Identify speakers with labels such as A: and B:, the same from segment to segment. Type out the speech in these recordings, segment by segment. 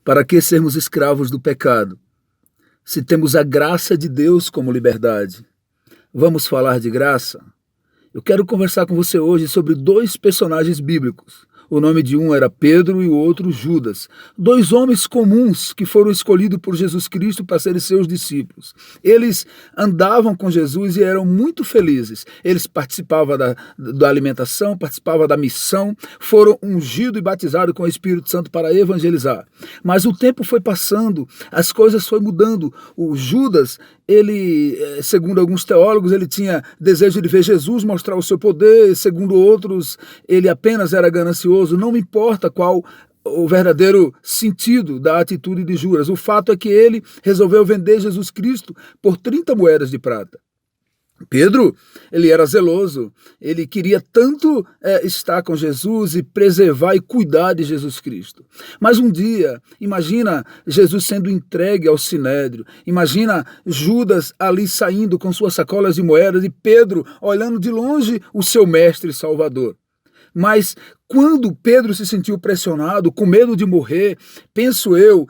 A: Para que sermos escravos do pecado, se temos a graça de Deus como liberdade? Vamos falar de graça? Eu quero conversar com você hoje sobre dois personagens bíblicos. O nome de um era Pedro e o outro Judas. Dois homens comuns que foram escolhidos por Jesus Cristo para serem seus discípulos. Eles andavam com Jesus e eram muito felizes. Eles participavam da alimentação, participavam da missão, foram ungidos e batizados com o Espírito Santo para evangelizar. Mas o tempo foi passando, as coisas foram mudando. O Judas, ele, segundo alguns teólogos, ele tinha desejo de ver Jesus mostrar o seu poder, segundo outros, ele apenas era ganancioso. Não me importa qual o verdadeiro sentido da atitude de Judas. O fato é que ele resolveu vender Jesus Cristo por 30 moedas de prata. Pedro, ele era zeloso, ele queria tanto estar com Jesus e preservar e cuidar de Jesus Cristo. Mas um dia, imagina Jesus sendo entregue ao sinédrio, imagina Judas ali saindo com suas sacolas de moedas e Pedro olhando de longe o seu mestre e salvador. Mas quando Pedro se sentiu pressionado, com medo de morrer, penso eu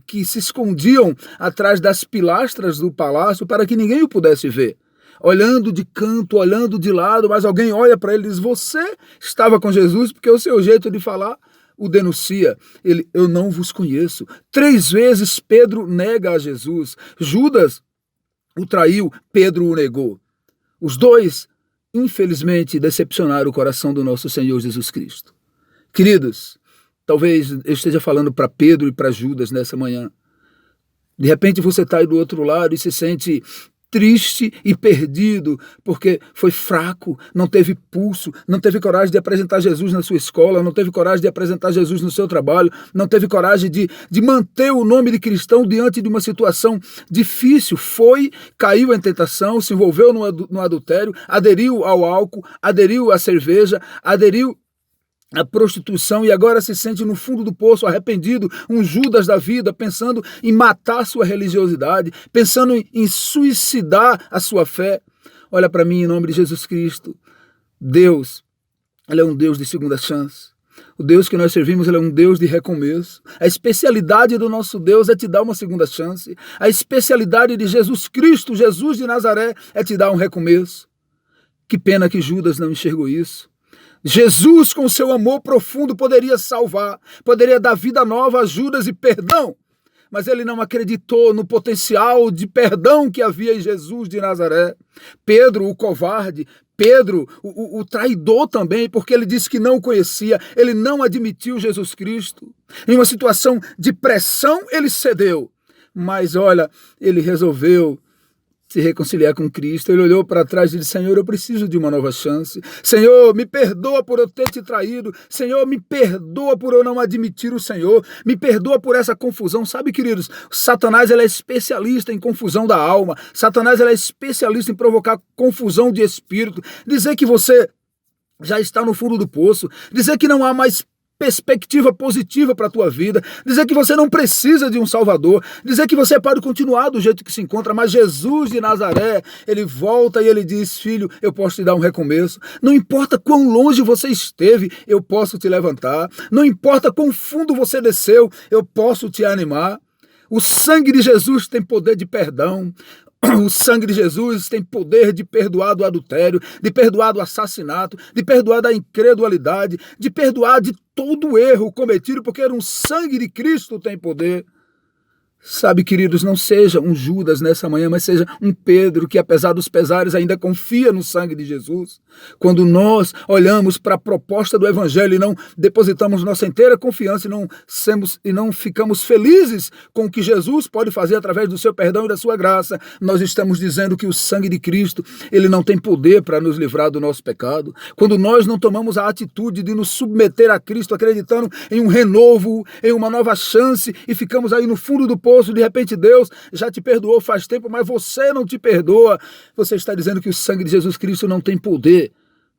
A: que se escondiam atrás das pilastras do palácio para que ninguém o pudesse ver. Olhando de canto, olhando de lado, mas alguém olha para ele e diz: você estava com Jesus, porque o seu jeito de falar o denuncia. Ele: eu não vos conheço. 3 vezes Pedro nega a Jesus. Judas o traiu, Pedro o negou. Os dois, infelizmente, decepcionaram o coração do nosso Senhor Jesus Cristo. Queridos, talvez eu esteja falando para Pedro e para Judas nessa manhã. De repente você está aí do outro lado e se sente triste e perdido, porque foi fraco, não teve pulso, não teve coragem de apresentar Jesus na sua escola, não teve coragem de apresentar Jesus no seu trabalho, não teve coragem de manter o nome de cristão diante de uma situação difícil. Caiu em tentação, se envolveu no adultério, aderiu ao álcool, aderiu à cerveja, aderiu a prostituição e agora se sente no fundo do poço, arrependido, um Judas da vida, pensando em matar sua religiosidade, pensando em suicidar a sua fé. Olha para mim, em nome de Jesus Cristo. Deus, Ele é um Deus de segunda chance. O Deus que nós servimos, Ele é um Deus de recomeço. A especialidade do nosso Deus é te dar uma segunda chance. A especialidade de Jesus Cristo, Jesus de Nazaré, é te dar um recomeço. Que pena que Judas não enxergou isso. Jesus, com seu amor profundo, poderia salvar, poderia dar vida nova a Judas e perdão, mas ele não acreditou no potencial de perdão que havia em Jesus de Nazaré. Pedro, o covarde, Pedro, o traidor também, porque ele disse que não o conhecia, ele não admitiu Jesus Cristo. Em uma situação de pressão, ele cedeu, mas olha, ele resolveu se reconciliar com Cristo. Ele olhou para trás e disse: Senhor, eu preciso de uma nova chance. Senhor, me perdoa por eu ter te traído. Senhor, me perdoa por eu não admitir o Senhor. Me perdoa por essa confusão. Sabe, queridos, Satanás ele é especialista em confusão da alma. Satanás ele é especialista em provocar confusão de espírito. Dizer que você já está no fundo do poço. Dizer que não há mais perspectiva positiva para a tua vida, dizer que você não precisa de um Salvador, dizer que você pode continuar do jeito que se encontra, mas Jesus de Nazaré, ele volta e ele diz: filho, eu posso te dar um recomeço, não importa quão longe você esteve, eu posso te levantar, não importa quão fundo você desceu, eu posso te animar. O sangue de Jesus tem poder de perdão. O sangue de Jesus tem poder de perdoar do adultério, de perdoar do assassinato, de perdoar da incredulidade, de perdoar de todo erro cometido, porque o sangue de Cristo tem poder. Sabe, queridos, não seja um Judas nessa manhã, mas seja um Pedro que, apesar dos pesares, ainda confia no sangue de Jesus. Quando nós olhamos para a proposta do Evangelho e não depositamos nossa inteira confiança e não ficamos felizes com o que Jesus pode fazer através do seu perdão e da sua graça, nós estamos dizendo que o sangue de Cristo, ele não tem poder para nos livrar do nosso pecado. Quando nós não tomamos a atitude de nos submeter a Cristo, acreditando em um renovo, em uma nova chance, e ficamos aí no fundo do poço, de repente Deus já te perdoou faz tempo, mas você não te perdoa. Você está dizendo que o sangue de Jesus Cristo não tem poder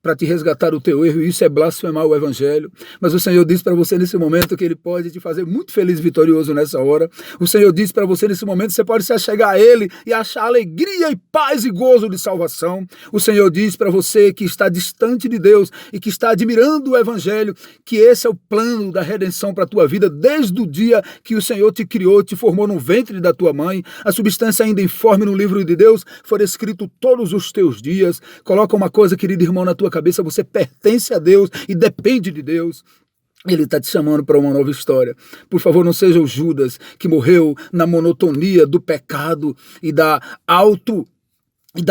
A: para te resgatar o teu erro, e isso é blasfemar o evangelho. Mas o Senhor diz para você nesse momento que Ele pode te fazer muito feliz e vitorioso nessa hora. O Senhor diz para você nesse momento que você pode se achegar a Ele e achar alegria e paz e gozo de salvação. O Senhor diz para você que está distante de Deus e que está admirando o evangelho, que esse é o plano da redenção para a tua vida desde o dia que o Senhor te criou, te formou no ventre da tua mãe. A substância ainda informe no livro de Deus for escrito todos os teus dias. Coloca uma coisa, querido irmão, na tua cabeça: você pertence a Deus e depende de Deus. Ele está te chamando para uma nova história. Por favor, não seja o Judas que morreu na monotonia do pecado e da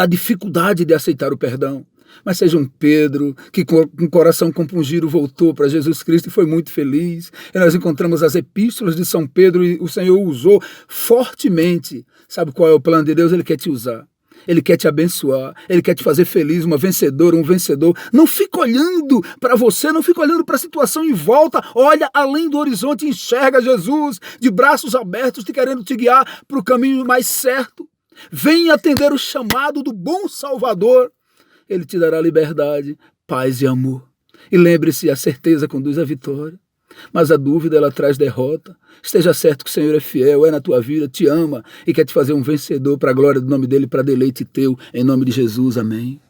A: dificuldade de aceitar o perdão. Mas seja um Pedro que com o coração compungido voltou para Jesus Cristo e foi muito feliz. E nós encontramos as epístolas de São Pedro e o Senhor usou fortemente. Sabe qual é o plano de Deus? Ele quer te usar. Ele quer te abençoar, Ele quer te fazer feliz, uma vencedora, um vencedor. Não fica olhando para você, não fica olhando para a situação em volta. Olha além do horizonte e enxerga Jesus de braços abertos, te querendo te guiar para o caminho mais certo. Venha atender o chamado do bom Salvador. Ele te dará liberdade, paz e amor. E lembre-se, a certeza conduz à vitória. Mas a dúvida, ela traz derrota. Esteja certo que o Senhor é fiel, é na tua vida, te ama e quer te fazer um vencedor para a glória do nome dele, para deleite teu, em nome de Jesus, amém.